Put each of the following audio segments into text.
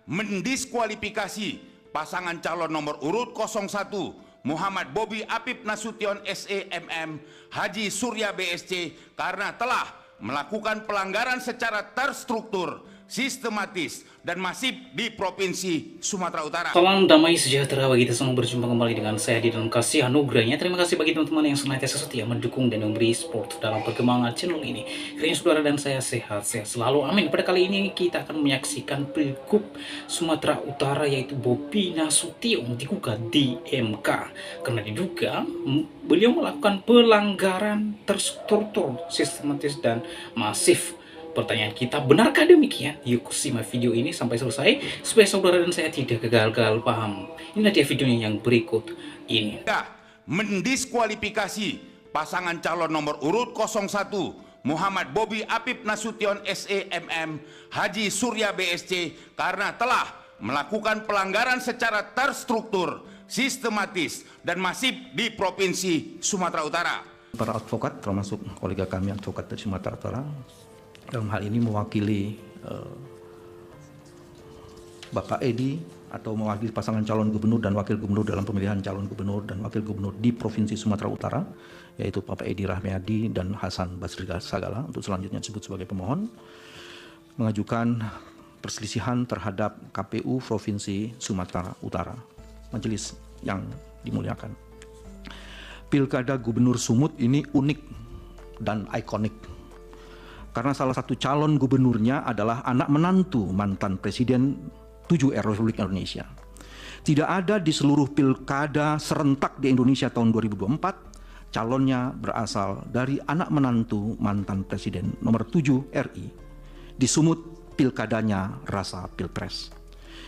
Mendiskualifikasi pasangan calon nomor urut 01 Muhammad Bobi Apip Nasution SEMM Haji Surya BSC karena telah melakukan pelanggaran secara terstruktur, sistematis, dan masif di Provinsi Sumatera Utara. Salam damai sejahtera bagi kita semua, berjumpa kembali dengan saya di dalam kasih anugerahnya. Terima kasih bagi teman-teman yang senantiasa setia mendukung dan memberi support dalam perkembangan channel ini. Kiranya saudara dan saya sehat-sehat selalu, amin. Pada kali ini kita akan menyaksikan Pilgub Sumatera Utara yaitu Bobi Nasution digugat di MK karena diduga beliau melakukan pelanggaran terstruktur, sistematis, dan masif. Pertanyaan kita, benarkah demikian? Yuk simak video ini sampai selesai supaya saudara dan saya tidak gagal paham. Ini dia videonya yang berikut ini. Mendiskualifikasi pasangan calon nomor urut 01 Muhammad Bobi Apip Nasution SEMM Haji Surya BSC karena telah melakukan pelanggaran secara terstruktur, sistematis, dan masif di Provinsi Sumatera Utara. Para advokat, termasuk kolega kami advokat dari Sumatera Utara, dalam hal ini mewakili Bapak Edi atau mewakili pasangan calon gubernur dan wakil gubernur dalam pemilihan calon gubernur dan wakil gubernur di Provinsi Sumatera Utara, yaitu Bapak Edi Rahmayadi dan Hasan Basri Sagala, untuk selanjutnya disebut sebagai pemohon, mengajukan perselisihan terhadap KPU Provinsi Sumatera Utara. Majelis yang dimuliakan, Pilkada Gubernur Sumut ini unik dan ikonik karena salah satu calon gubernurnya adalah anak menantu mantan Presiden 7 Republik Indonesia. Tidak ada di seluruh pilkada serentak di Indonesia tahun 2024 calonnya berasal dari anak menantu mantan Presiden nomor 7 RI. Di Sumut pilkadanya rasa pilpres.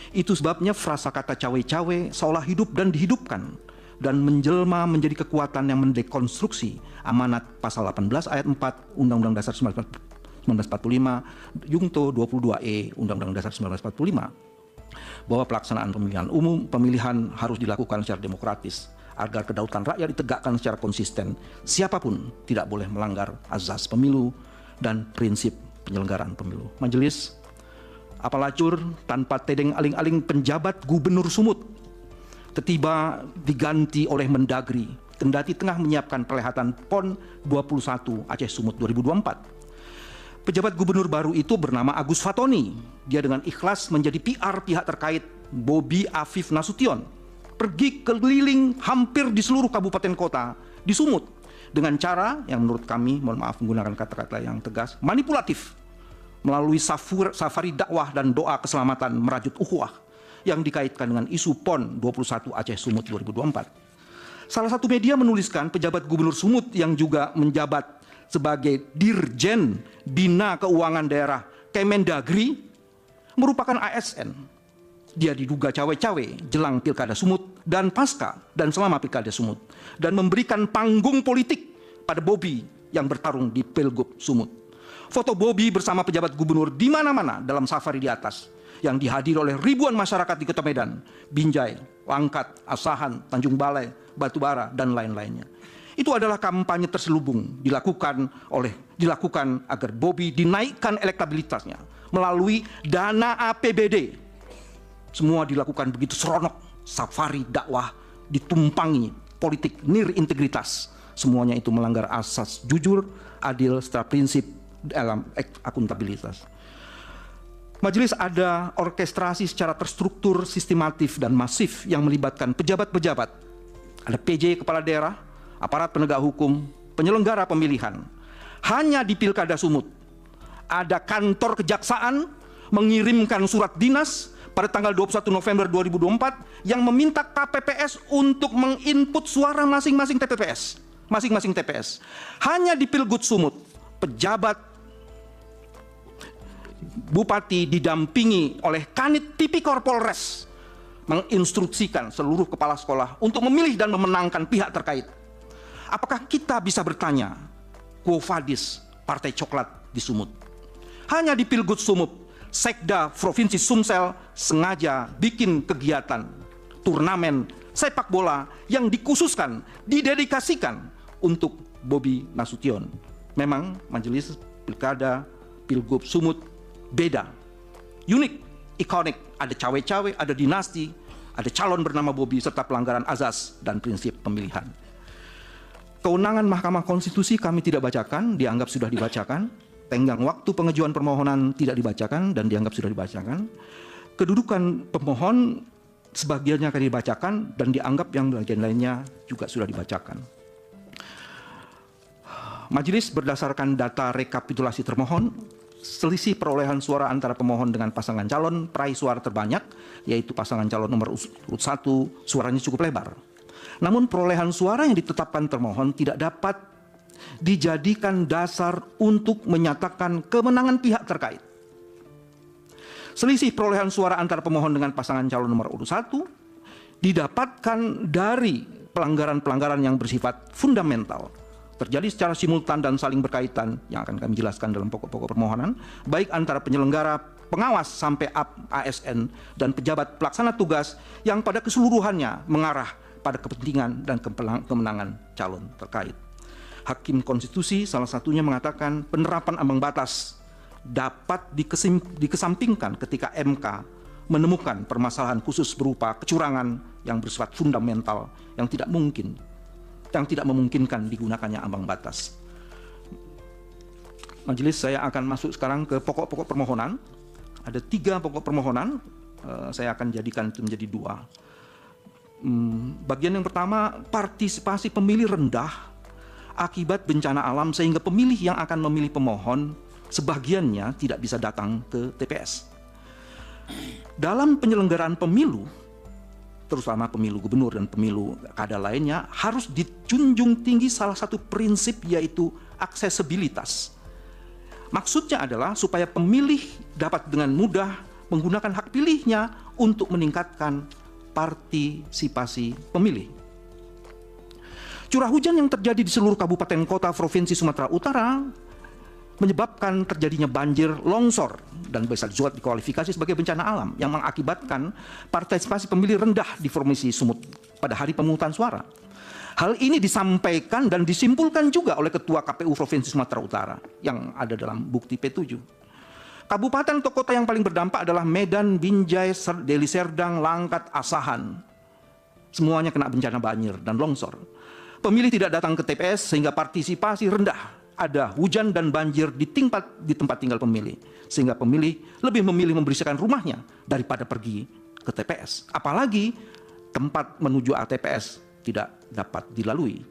Itu sebabnya frasa kata cawe-cawe seolah hidup dan dihidupkan dan menjelma menjadi kekuatan yang mendekonstruksi amanat pasal 18 ayat 4 Undang-Undang Dasar 1945, Jungto 22E Undang-Undang Dasar 1945, bahwa pelaksanaan pemilihan harus dilakukan secara demokratis agar kedaulatan rakyat ditegakkan secara konsisten. Siapapun tidak boleh melanggar azas pemilu dan prinsip penyelenggaraan pemilu. Majelis, apalacur tanpa tedeng aling-aling penjabat Gubernur Sumut tiba diganti oleh Mendagri kendati tengah menyiapkan perhelatan PON 21 Aceh Sumut 2024. Pejabat gubernur baru itu bernama Agus Fatoni. Dia dengan ikhlas menjadi PR pihak terkait Bobi Apip Nasution. Pergi keliling hampir di seluruh kabupaten kota di Sumut dengan cara yang menurut kami, mohon maaf menggunakan kata-kata yang tegas, manipulatif, melalui safari dakwah dan doa keselamatan merajut ukhuwah yang dikaitkan dengan isu PON 21 Aceh Sumut 2024. Salah satu media menuliskan pejabat gubernur Sumut yang juga menjabat sebagai Dirjen Bina Keuangan Daerah Kemendagri merupakan ASN. Dia diduga cawe-cawe jelang Pilkada Sumut dan pasca dan selama Pilkada Sumut dan memberikan panggung politik pada Bobi yang bertarung di Pilgub Sumut. Foto Bobi bersama pejabat gubernur di mana-mana dalam safari di atas yang dihadiri oleh ribuan masyarakat di Kota Medan, Binjai, Langkat, Asahan, Tanjung Balai, Batubara, dan lain-lainnya. Itu adalah kampanye terselubung dilakukan agar Bobi dinaikkan elektabilitasnya melalui dana APBD. Semua dilakukan begitu seronok, safari dakwah ditumpangi politik nir-integritas. Semuanya itu melanggar asas jujur, adil, secara prinsip dalam akuntabilitas. Majelis, ada orkestrasi secara terstruktur, sistematif, dan masif yang melibatkan pejabat-pejabat. Ada PJ Kepala Daerah, aparat penegak hukum, penyelenggara pemilihan. Hanya di Pilkada Sumut, ada kantor kejaksaan mengirimkan surat dinas pada tanggal 21 November 2024 yang meminta KPPS untuk menginput suara masing-masing TPS. Hanya di Pilgub Sumut, pejabat Bupati didampingi oleh Kanit Tipikor Polres menginstruksikan seluruh kepala sekolah untuk memilih dan memenangkan pihak terkait. Apakah kita bisa bertanya, Quo Vadis Partai Coklat di Sumut? Hanya di Pilgub Sumut, Sekda Provinsi Sumsel sengaja bikin kegiatan turnamen sepak bola yang dikhususkan, didedikasikan untuk Bobi Nasution. Memang Majelis Pilkada Pilgub Sumut beda, unik, ikonik, ada cawe-cawe, ada dinasti, ada calon bernama Bobi, serta pelanggaran azas dan prinsip pemilihan. Kewenangan Mahkamah Konstitusi kami tidak bacakan, dianggap sudah dibacakan. Tenggang waktu pengajuan permohonan tidak dibacakan dan dianggap sudah dibacakan. Kedudukan pemohon sebagiannya akan dibacakan dan dianggap yang bagian lainnya juga sudah dibacakan. Majelis berdasarkan data rekapitulasi termohon, selisih perolehan suara antara pemohon dengan pasangan calon peraih suara terbanyak, yaitu pasangan calon nomor urut 1, suaranya cukup lebar. Namun perolehan suara yang ditetapkan termohon tidak dapat dijadikan dasar untuk menyatakan kemenangan pihak terkait. Selisih perolehan suara antara pemohon dengan pasangan calon nomor urut 1 didapatkan dari pelanggaran-pelanggaran yang bersifat fundamental, terjadi secara simultan dan saling berkaitan yang akan kami jelaskan dalam pokok-pokok permohonan, baik antara penyelenggara, pengawas sampai ASN dan pejabat pelaksana tugas yang pada keseluruhannya mengarah pada kepentingan dan kemenangan calon terkait. Hakim Konstitusi salah satunya mengatakan penerapan ambang batas dapat dikesampingkan ketika MK menemukan permasalahan khusus berupa kecurangan yang bersifat fundamental yang tidak memungkinkan digunakannya ambang batas. Majelis, saya akan masuk sekarang ke pokok-pokok permohonan. Ada 3 pokok permohonan, saya akan jadikan itu menjadi 2. Bagian yang pertama, partisipasi pemilih rendah akibat bencana alam sehingga pemilih yang akan memilih pemohon sebagiannya tidak bisa datang ke TPS. Dalam penyelenggaraan pemilu, terutama pemilu gubernur dan pemilu kada lainnya, harus dijunjung tinggi salah satu prinsip, yaitu aksesibilitas. Maksudnya adalah supaya pemilih dapat dengan mudah menggunakan hak pilihnya untuk meningkatkan partisipasi pemilih. Curah hujan yang terjadi di seluruh kabupaten kota Provinsi Sumatera Utara menyebabkan terjadinya banjir, longsor, dan bisa juga dikualifikasi sebagai bencana alam yang mengakibatkan partisipasi pemilih rendah di Provinsi Sumut pada hari pemungutan suara. Hal ini disampaikan dan disimpulkan juga oleh Ketua KPU Provinsi Sumatera Utara yang ada dalam bukti P7. Kabupaten atau kota yang paling berdampak adalah Medan, Binjai, Deli Serdang, Langkat, Asahan. Semuanya kena bencana banjir dan longsor. Pemilih tidak datang ke TPS sehingga partisipasi rendah. Ada hujan dan banjir di tempat tinggal pemilih, sehingga pemilih lebih memilih membersihkan rumahnya daripada pergi ke TPS. Apalagi tempat menuju TPS tidak dapat dilalui.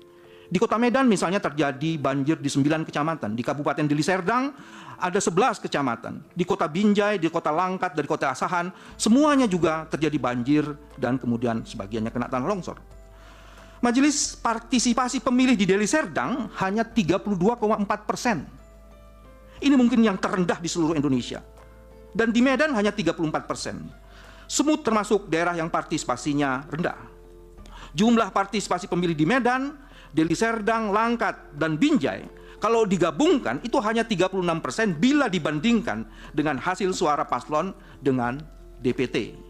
Di Kota Medan misalnya terjadi banjir di 9 kecamatan. Di Kabupaten Deli Serdang ada 11 kecamatan. Di Kota Binjai, di Kota Langkat, dari Kota Asahan, semuanya juga terjadi banjir dan kemudian sebagiannya kena tanah longsor. Majelis, partisipasi pemilih di Deli Serdang hanya 32,4%. Ini mungkin yang terendah di seluruh Indonesia. Dan di Medan hanya 34%. Sumut termasuk daerah yang partisipasinya rendah. Jumlah partisipasi pemilih di Medan, Deli Serdang, Langkat, dan Binjai, kalau digabungkan itu hanya 36% bila dibandingkan dengan hasil suara paslon dengan DPT.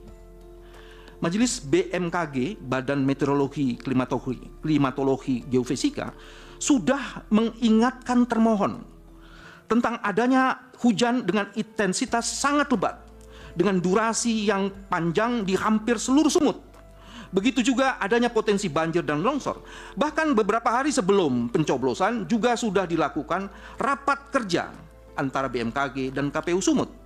Majelis BMKG, Badan Meteorologi, Klimatologi, Geofisika, sudah mengingatkan termohon tentang adanya hujan dengan intensitas sangat lebat, dengan durasi yang panjang di hampir seluruh Sumut. Begitu juga adanya potensi banjir dan longsor. Bahkan beberapa hari sebelum pencoblosan juga sudah dilakukan rapat kerja antara BMKG dan KPU Sumut.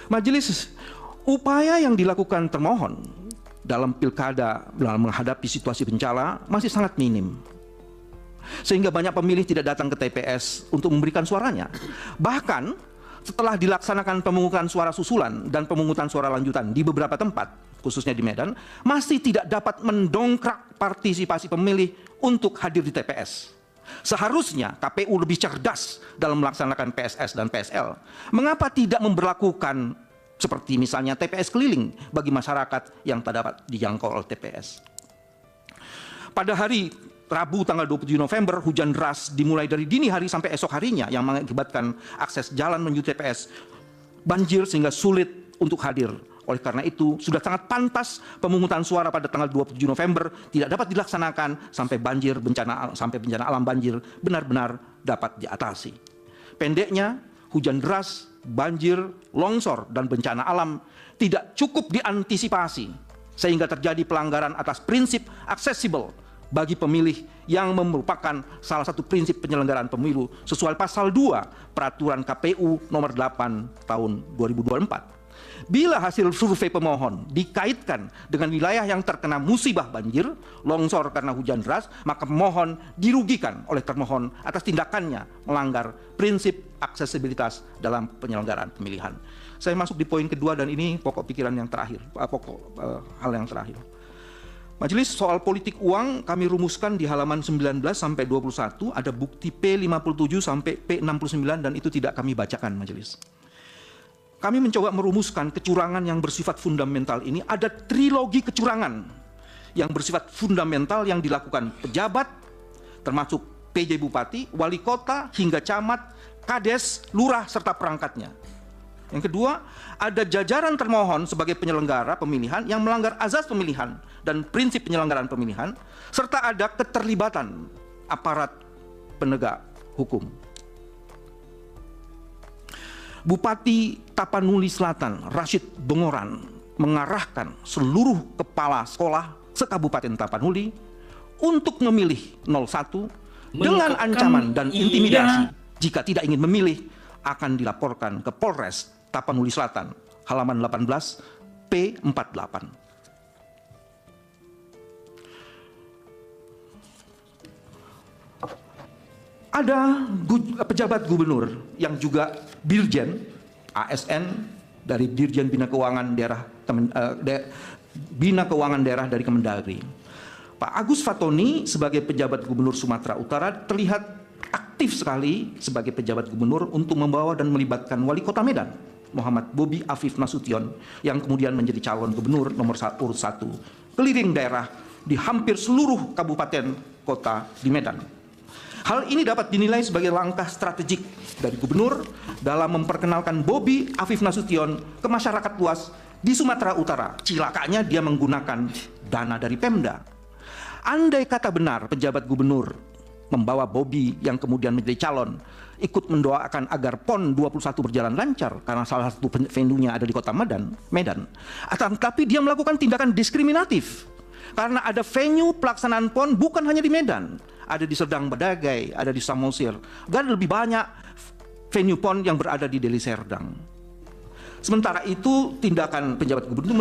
Majelis, upaya yang dilakukan termohon dalam pilkada dalam menghadapi situasi bencana masih sangat minim. Sehingga banyak pemilih tidak datang ke TPS untuk memberikan suaranya. Bahkan setelah dilaksanakan pemungutan suara susulan dan pemungutan suara lanjutan di beberapa tempat, khususnya di Medan, masih tidak dapat mendongkrak partisipasi pemilih untuk hadir di TPS. Seharusnya KPU lebih cerdas dalam melaksanakan PSS dan PSL. Mengapa tidak memberlakukan seperti misalnya TPS keliling bagi masyarakat yang tak dapat dijangkau oleh TPS? Pada hari Rabu tanggal 27 November, hujan deras dimulai dari dini hari sampai esok harinya yang mengakibatkan akses jalan menuju TPS banjir sehingga sulit untuk hadir Oleh karena itu, sudah sangat pantas pemungutan suara pada tanggal 27 November tidak dapat dilaksanakan sampai bencana alam banjir benar-benar dapat diatasi. Pendeknya, hujan deras, banjir, longsor, dan bencana alam tidak cukup diantisipasi sehingga terjadi pelanggaran atas prinsip aksesibel bagi pemilih yang merupakan salah satu prinsip penyelenggaraan pemilu sesuai pasal 2 Peraturan KPU nomor 8 tahun 2024. Bila hasil survei pemohon dikaitkan dengan wilayah yang terkena musibah banjir, longsor karena hujan deras, maka pemohon dirugikan oleh termohon atas tindakannya melanggar prinsip aksesibilitas dalam penyelenggaraan pemilihan. Saya masuk di poin kedua dan ini pokok pikiran yang terakhir, hal yang terakhir. Majelis, soal politik uang kami rumuskan di halaman 19 sampai 21, ada bukti P57 sampai P69 dan itu tidak kami bacakan majelis. Kami mencoba merumuskan kecurangan yang bersifat fundamental ini, ada trilogi kecurangan yang bersifat fundamental yang dilakukan pejabat, termasuk PJ Bupati, Wali Kota, hingga Camat, Kades, Lurah, serta perangkatnya. Yang kedua, ada jajaran termohon sebagai penyelenggara pemilihan yang melanggar azas pemilihan dan prinsip penyelenggaraan pemilihan, serta ada keterlibatan aparat penegak hukum. Bupati Tapanuli Selatan, Rashid Bongoran, mengarahkan seluruh kepala sekolah se-Kabupaten Tapanuli untuk memilih 01 dengan ancaman dan intimidasi. Jika tidak ingin memilih, akan dilaporkan ke Polres Tapanuli Selatan, halaman 18 P48. Ada pejabat gubernur yang juga dirjen ASN dari Dirjen Bina Keuangan Daerah dari Kemendagri. Pak Agus Fatoni sebagai pejabat gubernur Sumatera Utara terlihat aktif sekali sebagai pejabat gubernur untuk membawa dan melibatkan Wali Kota Medan, Muhammad Bobi Afif Nasution, yang kemudian menjadi calon gubernur nomor urut 1 keliling daerah di hampir seluruh kabupaten kota di Medan. Hal ini dapat dinilai sebagai langkah strategik dari gubernur dalam memperkenalkan Bobi Afif Nasution ke masyarakat luas di Sumatera Utara. Cilakanya dia menggunakan dana dari Pemda. Andai kata benar pejabat gubernur membawa Bobi yang kemudian menjadi calon ikut mendoakan agar PON 21 berjalan lancar karena salah satu venue-nya ada di kota Medan. Tapi dia melakukan tindakan diskriminatif karena ada venue pelaksanaan PON bukan hanya di Medan, ada di Serdang Bedagai, ada di Samosir, dan lebih banyak venue PON yang berada di Deli Serdang. Sementara itu tindakan pejabat gubernur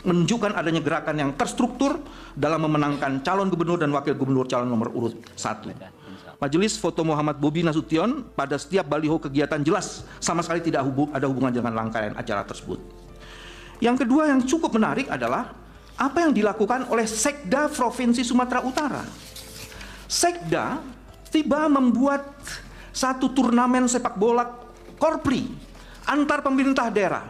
menunjukkan adanya gerakan yang terstruktur dalam memenangkan calon gubernur dan wakil gubernur calon nomor urut 1. Majelis, foto Muhammad Bobi Nasution pada setiap baliho kegiatan jelas sama sekali tidak ada hubungan dengan rangkaian acara tersebut. Yang kedua yang cukup menarik adalah apa yang dilakukan oleh Sekda Provinsi Sumatera Utara. Sekda tiba membuat satu turnamen sepak bola korpri antar pemerintah daerah.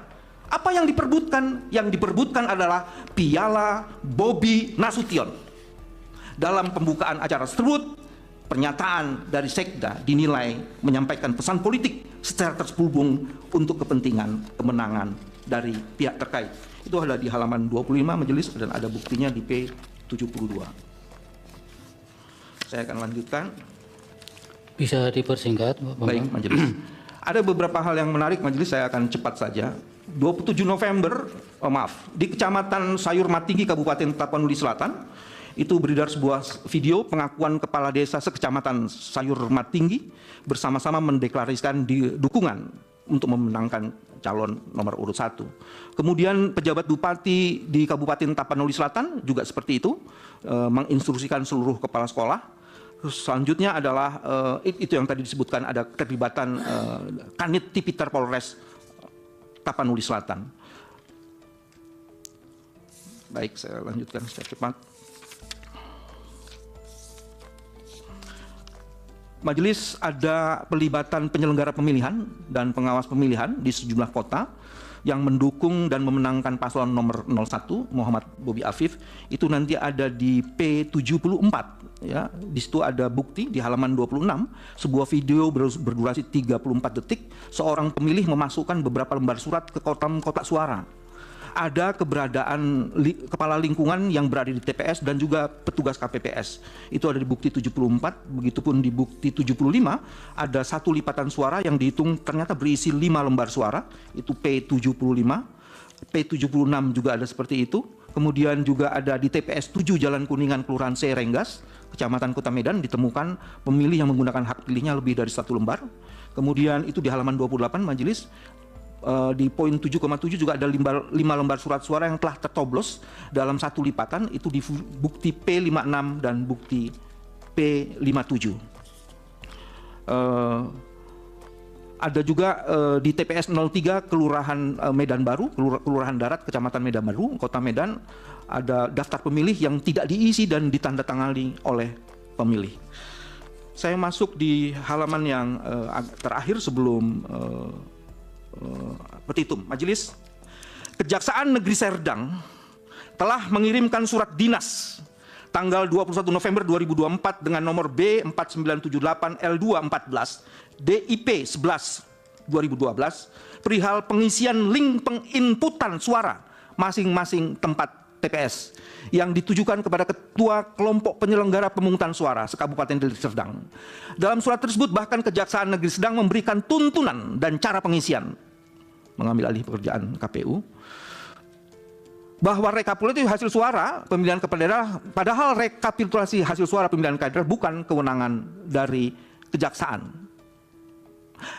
Apa yang diperbutkan? Yang diperbutkan adalah Piala Bobi Nasution. Dalam pembukaan acara tersebut, pernyataan dari Sekda dinilai menyampaikan pesan politik secara terselubung untuk kepentingan kemenangan dari pihak terkait. Itu ada di halaman 25 majelis dan ada buktinya di P72. Saya akan lanjutkan. Bisa dipersingkat, Bapak? Baik, majelis. Ada beberapa hal yang menarik majelis, saya akan cepat saja. 27 November, di Kecamatan Sayur Matinggi, Kabupaten Tapanuli Selatan, itu beredar sebuah video pengakuan kepala desa sekecamatan Sayur Matinggi bersama-sama mendeklarasikan dukungan untuk memenangkan calon nomor urut 1. Kemudian pejabat bupati di Kabupaten Tapanuli Selatan juga seperti itu, menginstruksikan seluruh kepala sekolah. Selanjutnya adalah itu yang tadi disebutkan, ada keterlibatan Kanit Tipiter Polres Tapanuli Selatan. Baik, saya lanjutkan secara cepat. Majelis, ada pelibatan penyelenggara pemilihan dan pengawas pemilihan di sejumlah kota yang mendukung dan memenangkan paslon nomor 01 Muhammad Bobi Afif. Itu nanti ada di P74 ya. Di situ ada bukti di halaman 26, sebuah video berdurasi 34 detik seorang pemilih memasukkan beberapa lembar surat ke kotak suara. ada keberadaan kepala lingkungan yang berada di TPS dan juga petugas KPPS. Itu ada di bukti 74, begitupun di bukti 75 ada satu lipatan suara yang dihitung ternyata berisi 5 lembar suara, itu P75. P76 juga ada seperti itu. Kemudian juga ada di TPS 7 Jalan Kuningan, Kelurahan C. Renggas, Kecamatan Kota Medan, ditemukan pemilih yang menggunakan hak pilihnya lebih dari 1 lembar. Kemudian itu di halaman 28 majelis, di poin 7,7 juga ada 5 lembar surat suara yang telah tercoblos dalam satu lipatan, itu di bukti P56 dan bukti P57. Ada juga di TPS 03 Kelurahan Medan Baru, Kelurahan Darat, Kecamatan Medan Baru, Kota Medan, ada daftar pemilih yang tidak diisi dan ditandatangani oleh pemilih. Saya masuk di halaman yang terakhir sebelum petitum. Majelis, Kejaksaan Negeri Serdang telah mengirimkan surat dinas tanggal 21 November 2024 dengan nomor B4978 L214 DIP 11 2012 perihal pengisian link penginputan suara masing-masing tempat TPS yang ditujukan kepada Ketua Kelompok Penyelenggara Pemungutan Suara se-Kabupaten Deli Serdang. Dalam surat tersebut bahkan Kejaksaan Negeri Serdang memberikan tuntunan dan cara pengisian, mengambil alih pekerjaan KPU, bahwa rekapitulasi hasil suara pemilihan kepala daerah, padahal rekapitulasi hasil suara pemilihan kepala daerah bukan kewenangan dari Kejaksaan.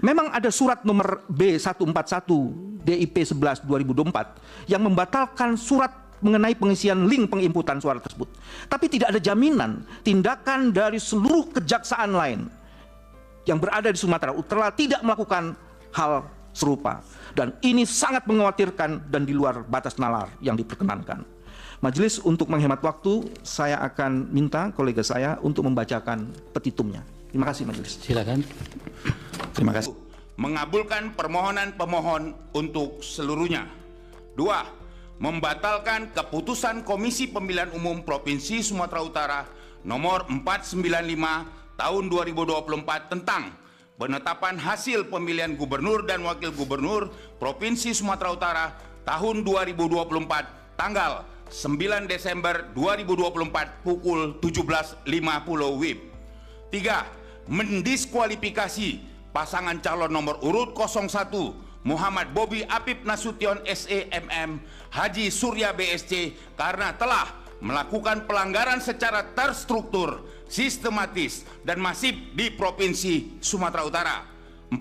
Memang ada surat nomor B141 DIP 11 2024 yang membatalkan surat mengenai pengisian link penginputan suara tersebut. Tapi tidak ada jaminan tindakan dari seluruh kejaksaan lain yang berada di Sumatera Utara tidak melakukan hal serupa. Dan ini sangat mengkhawatirkan dan di luar batas nalar yang diperkenankan. Majelis, untuk menghemat waktu, saya akan minta kolega saya untuk membacakan petitumnya. Terima kasih majelis. Silakan. Terima kasih. Mengabulkan permohonan pemohon untuk seluruhnya. 2. Membatalkan keputusan Komisi Pemilihan Umum Provinsi Sumatera Utara nomor 495 tahun 2024 tentang penetapan hasil pemilihan gubernur dan wakil gubernur Provinsi Sumatera Utara tahun 2024 tanggal 9 Desember 2024 pukul 17.50 WIB. 3. Mendiskualifikasi pasangan calon nomor urut 01 Muhammad Bobi Apip Nasution SEMM Haji Surya BSC karena telah melakukan pelanggaran secara terstruktur, sistematis, dan masif di Provinsi Sumatera Utara. 4.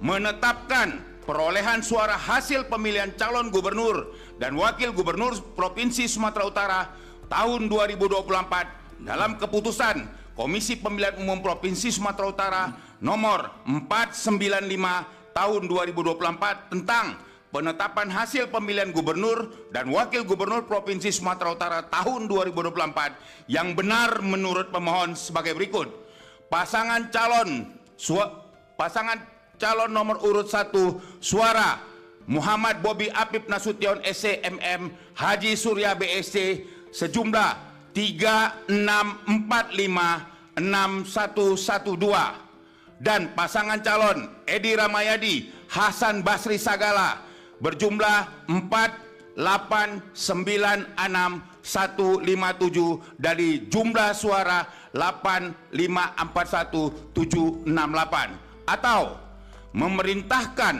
Menetapkan perolehan suara hasil pemilihan calon gubernur dan wakil gubernur Provinsi Sumatera Utara tahun 2024 dalam keputusan Komisi Pemilihan Umum Provinsi Sumatera Utara nomor 495 tahun 2024 tentang penetapan hasil pemilihan gubernur dan wakil gubernur Provinsi Sumatera Utara tahun 2024 yang benar menurut pemohon sebagai berikut. Pasangan calon nomor urut 1 suara Muhammad Bobi Apip Nasution SEMM Haji Surya BSC sejumlah 36456112 dan pasangan calon Edi Ramayadi Hasan Basri Sagala berjumlah 4896157 dari jumlah suara 8541768, atau memerintahkan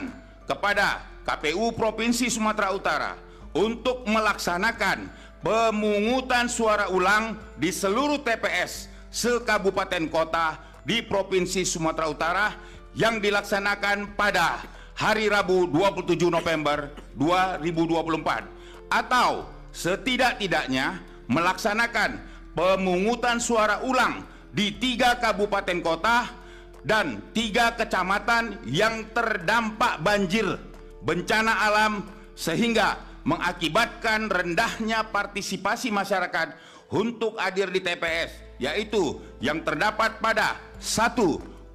kepada KPU Provinsi Sumatera Utara untuk melaksanakan pemungutan suara ulang di seluruh TPS se-kabupaten kota di Provinsi Sumatera Utara yang dilaksanakan pada hari Rabu 27 November 2024 atau setidak-tidaknya melaksanakan pemungutan suara ulang di 3 kabupaten kota dan 3 kecamatan yang terdampak banjir bencana alam sehingga mengakibatkan rendahnya partisipasi masyarakat untuk hadir di TPS, yaitu yang terdapat pada 1.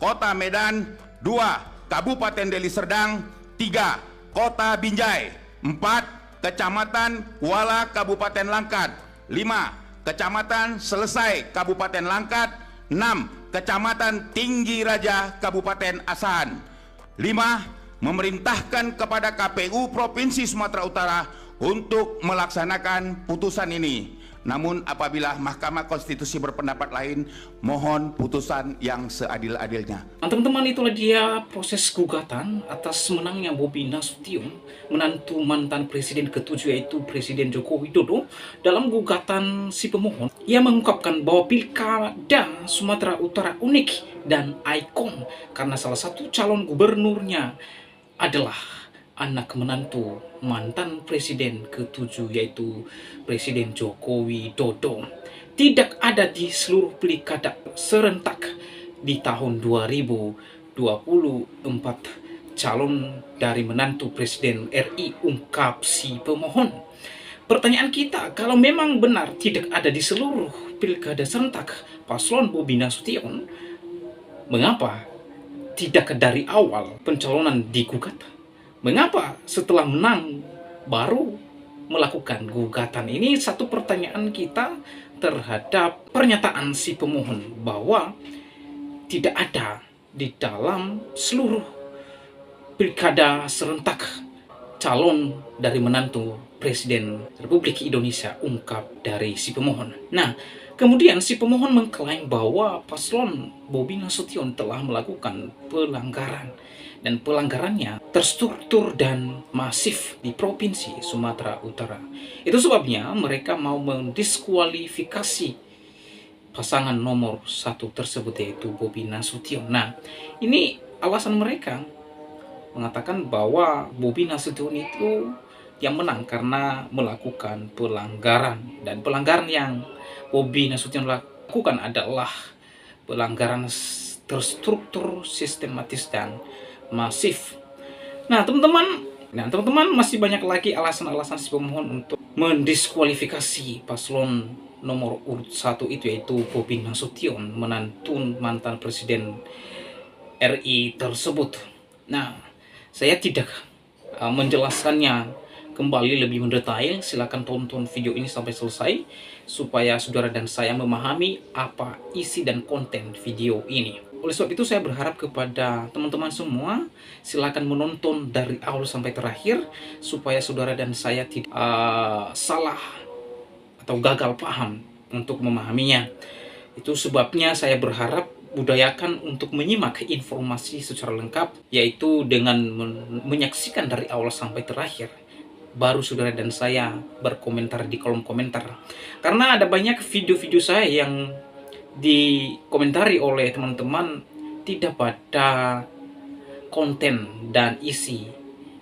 Kota Medan, 2. Kabupaten Deli Serdang, 3. Kota Binjai, 4. Kecamatan Kuala Kabupaten Langkat, 5. Kecamatan Selesai Kabupaten Langkat, 6. Kecamatan Tinggi Raja Kabupaten Asahan. 5. Memerintahkan kepada KPU Provinsi Sumatera Utara untuk melaksanakan putusan ini. Namun apabila Mahkamah Konstitusi berpendapat lain, mohon putusan yang seadil-adilnya. Nah, teman-teman, itulah dia proses gugatan atas menangnya Bobi Nasution, menantu mantan Presiden ke-7 yaitu Presiden Joko Widodo. Dalam gugatan si pemohon, ia mengungkapkan bahwa Pilkada Sumatera Utara unik dan ikon karena salah satu calon gubernurnya adalah anak menantu mantan Presiden ke-7 yaitu Presiden Joko Widodo. Tidak ada di seluruh pilkada serentak di tahun 2024 calon dari menantu Presiden RI, ungkap si pemohon. Pertanyaan kita, kalau memang benar tidak ada di seluruh pilkada serentak paslon Bobi Nasution, mengapa tidak dari awal pencalonan digugat? Mengapa setelah menang baru melakukan gugatan? Ini satu pertanyaan kita terhadap pernyataan si pemohon bahwa tidak ada di dalam seluruh pilkada serentak calon dari menantu Presiden Republik Indonesia, ungkap dari si pemohon. Nah, kemudian si pemohon mengklaim bahwa paslon Bobi Nasution telah melakukan pelanggaran, dan pelanggarannya terstruktur dan masif di Provinsi Sumatera Utara. Itu sebabnya mereka mau mendiskualifikasi pasangan nomor 1 tersebut yaitu Bobi Nasution. Nah, ini alasan mereka mengatakan bahwa Bobi Nasution itu yang menang karena melakukan pelanggaran, dan pelanggaran yang Bobi Nasution lakukan adalah pelanggaran terstruktur, sistematis, dan masif. Nah, teman-teman, masih banyak lagi alasan-alasan si pemohon untuk mendiskualifikasi paslon nomor urut 1 itu yaitu Bobi Nasution, menantu mantan Presiden RI tersebut. Nah, saya tidak menjelaskannya kembali lebih mendetail. Silakan tonton video ini sampai selesai supaya saudara dan saya memahami apa isi dan konten video ini. Oleh sebab itu saya berharap kepada teman-teman semua, silakan menonton dari awal sampai terakhir supaya saudara dan saya tidak salah atau gagal paham untuk memahaminya. Itu sebabnya saya berharap budayakan untuk menyimak informasi secara lengkap, yaitu dengan menyaksikan dari awal sampai terakhir. Baru saudara dan saya berkomentar di kolom komentar. Karena ada banyak video-video saya yang dikomentari oleh teman-teman tidak pada konten dan isi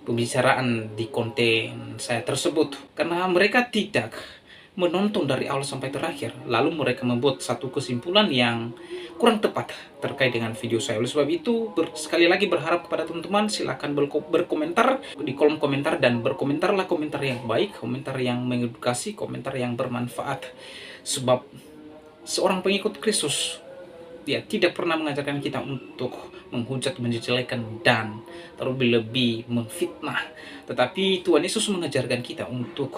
pembicaraan di konten saya tersebut, karena mereka tidak menonton dari awal sampai terakhir, lalu mereka membuat satu kesimpulan yang kurang tepat terkait dengan video saya. Oleh sebab itu, sekali lagi berharap kepada teman-teman, silakan berkomentar di kolom komentar, dan berkomentarlah komentar yang baik, komentar yang mengedukasi, komentar yang bermanfaat. Sebab seorang pengikut Kristus, dia tidak pernah mengajarkan kita untuk menghujat, menjelekkan, dan terlebih-lebih memfitnah. Tetapi Tuhan Yesus mengajarkan kita untuk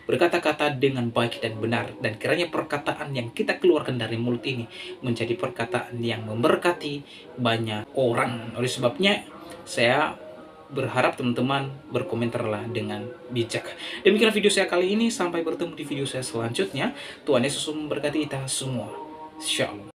berkata-kata dengan baik dan benar, dan kiranya perkataan yang kita keluarkan dari mulut ini menjadi perkataan yang memberkati banyak orang. Oleh sebabnya saya berharap teman-teman berkomentarlah dengan bijak. Demikian video saya kali ini, sampai bertemu di video saya selanjutnya. Tuhan Yesus memberkati kita semua. Shalom.